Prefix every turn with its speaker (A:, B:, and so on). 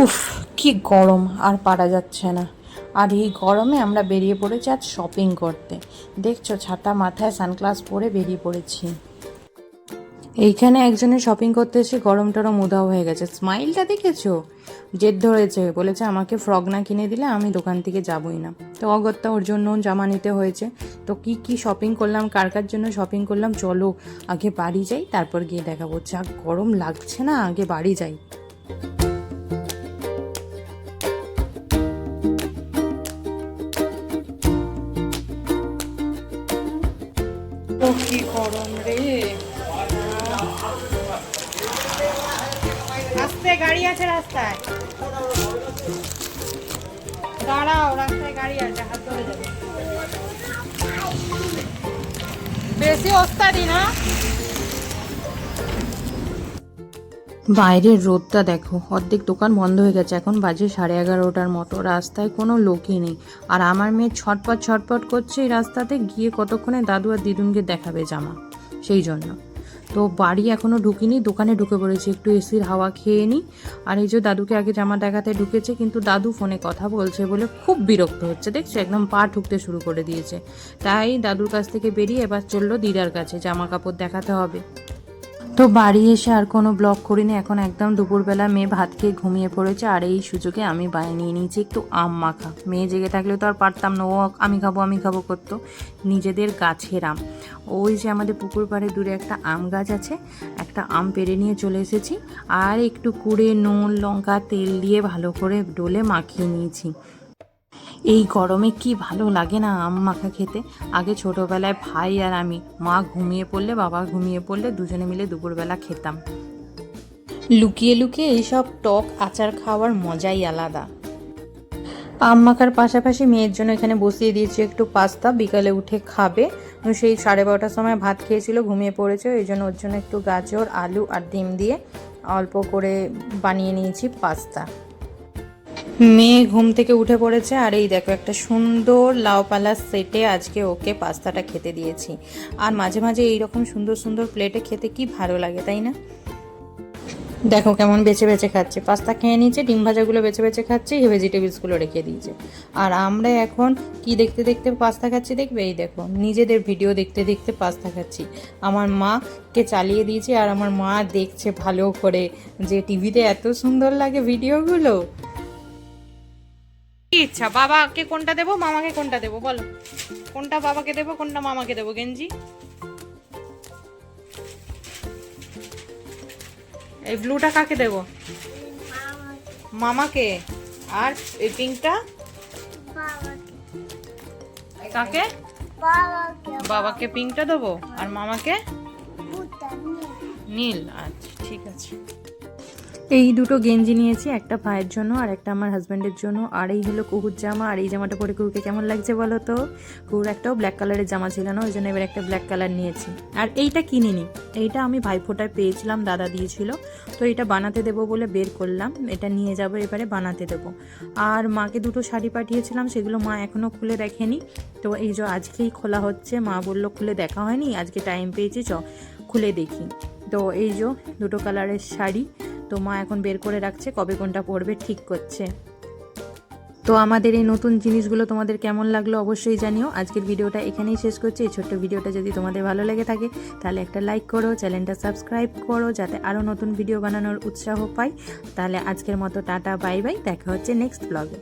A: উফ, কি গরম, আর পারা যাচ্ছে না। আর এই গরমে আমরা বেরিয়ে পড়েছি আজ শপিং করতে। দেখছো, ছাতা মাথায়, সানগ্লাস পরে বেরিয়ে পড়েছি। এইখানে একজনের শপিং করতে এসে গরম টরম উধাও হয়ে গেছে। স্মাইলটা দেখেছো? জেদ ধরেছে, বলেছে আমাকে ফ্রক না কিনে দিলে আমি দোকান থেকে যাবই না। তো অগত্যা ওর জন্য জামা নিতে হয়েছে। তো কি কি শপিং করলাম, কার কার জন্য শপিং করলাম, চলো আগে বাড়ি যাই, তারপর গিয়ে দেখাবো। যা গরম লাগছে না, আগে বাড়ি যাই। ও কি গরম রে! আস্তে, গাড়ি আছে রাস্তায়, দাঁড়াও, রাস্তায় গাড়ি আছে, হাত ধরে যাবে। বেশি ওস্তাদি না। বাইরের রোদটা দেখো, অর্ধেক দোকান বন্ধ হয়ে গেছে, এখন বাজে 11:30টার মতো। রাস্তায় কোনো লোকই নেই। আর আমার মেয়ে ছটপট ছটপট করছে এই রাস্তাতে গিয়ে, কতক্ষণে দাদু আর দিদুনকে দেখাবে জামা, সেই জন্য। তো বাড়ি এখনও ঢুকিনি, দোকানে ঢুকে পড়েছি, একটু এসির হাওয়া খেয়ে নিই। আর এই যে দাদুকে আগে জামা দেখাতে ঢুকেছে, কিন্তু দাদু ফোনে কথা বলছে বলে খুব বিরক্ত হচ্ছে, দেখছো একদম পা ঠুকতে শুরু করে দিয়েছে। তাই দাদুর কাছ থেকে বেরিয়ে এবার চললো দিদার কাছে, জামা কাপড় দেখাতে হবে। তো বাড়ি এসে আর কোনো ব্লগ করিনি, এখন একদম দুপুরবেলা মেয়ে ভাত খেয়ে ঘুমিয়ে পড়েছে। আর এই সুযোগে আমি বানিয়ে নিয়েছি একটু আম মাখা। মেয়ে জেগে থাকলে তো আর পারতাম না, ও আমি খাবো আমি খাবো করতো। নিজেদের গাছের আম, ওই যে আমাদের পুকুর পাড়ে দূরে একটা আম গাছ আছে, একটা আম পেড়ে নিয়ে চলে এসেছি। আর একটু কুড়ে নুন লঙ্কা তেল দিয়ে ভালো করে ডলে মাখিয়ে নিয়েছি। এই গরমে কি ভালো লাগে না আম মাখা খেতে। আগে ছোটোবেলায় ভাই আর আমি, মা ঘুমিয়ে পড়লে বাবা ঘুমিয়ে পড়লে দুজনে মিলে দুপুরবেলা খেতাম। লুকিয়ে লুকিয়ে এইসব টক আচার খাওয়ার মজাই আলাদা। আম মাখার পাশাপাশি মেয়ের জন্য এখানে বসিয়ে দিয়েছি একটু পাস্তা, বিকালে উঠে খাবে। সেই 12:30টার সময় ভাত খেয়েছিল, ঘুমিয়ে পড়েছে, ওই জন্য ওর জন্য একটু গাজর আলু আর ডিম দিয়ে অল্প করে বানিয়ে নিয়েছি পাস্তা। মেয়ে ঘুম থেকে উঠে পড়েছে, আর এই দেখো একটা সুন্দর লাউপালা সেটে আজকে ওকে পাস্তাটা খেতে দিয়েছি। আর মাঝে মাঝে এইরকম সুন্দর সুন্দর প্লেটে খেতে কি ভালো লাগে, তাই না? দেখো কেমন বেছে বেছে খাচ্ছে, পাস্তা খেয়ে নিয়েছে, ডিম ভাজাগুলো বেছে বেছে খাচ্ছে, এই ভেজিটেবলসগুলো রেখে দিয়েছে। আর আমরা এখন কি দেখতে দেখতে পাস্তা খাচ্ছি দেখবে, এই দেখো নিজেদের ভিডিও দেখতে দেখতে পাস্তা খাচ্ছি। আমার মাকে চালিয়ে দিয়েছি, আর আমার মা দেখছে ভালো করে যে টিভিতে এত সুন্দর লাগে ভিডিওগুলো। ইচ্ছা, বাবাকে কোনটা দেবো মামাকে কোনটা দেবো বলো, কোনটা বাবাকে দেবো কোনটা মামাকে দেবো? গেঞ্জি, এই ব্লুটা কাকে দেবো? মামাকে। আর এই পিঙ্কটা কাকে? বাবাকে পিঙ্কটা দেবো, আর মামাকে নীল। আচ্ছা ঠিক আছে। এই দুটো গেঞ্জি নিয়েছি, একটা ভাইয়ের জন্য আর একটা আমার হাজব্যান্ডের জন্য। আর এই হলো কুকুর জামা। আর এই জামাটা পরে কুকুরকে কেমন লাগছে বলো তো? কুকুর একটাও ব্ল্যাক কালারের জামা ছিল না, ওই জন্য এবার একটা ব্ল্যাক কালার নিয়েছি। আর এইটা কিনিনি, এইটা আমি ভাইফোঁটায় পেয়েছিলাম, দাদা দিয়েছিল। তো এটা বানাতে দেবো বলে বের করলাম, এটা নিয়ে যাবো এবারে বানাতে দেবো। আর মাকে দুটো শাড়ি পাঠিয়েছিলাম, সেগুলো মা এখনও খুলে দেখেনি। তো এই যে আজকেই খোলা হচ্ছে, মা বললো খুলে দেখা হয়নি, আজকে টাইম পেয়েছি, খুলে দেখি। তো এই যে দুটো কালারের শাড়ি, তো মা এখন বের করে রাখছে, কবে কোনটা পরবে ঠিক করছে। তো আমাদের এই নতুন জিনিসগুলো তোমাদের কেমন লাগলো অবশ্যই জানিও। আজকের ভিডিওটা এখানেই শেষ করছি। এই ছোট্ট ভিডিওটা যদি তোমাদের ভালো লেগে থাকে তাহলে একটা লাইক করো, চ্যানেলটা সাবস্ক্রাইব করো, যাতে আরও নতুন ভিডিও বানানোর উৎসাহ পাই। তাহলে আজকের মতো টাটা বাই বাই, দেখা হচ্ছে নেক্সট ব্লগে।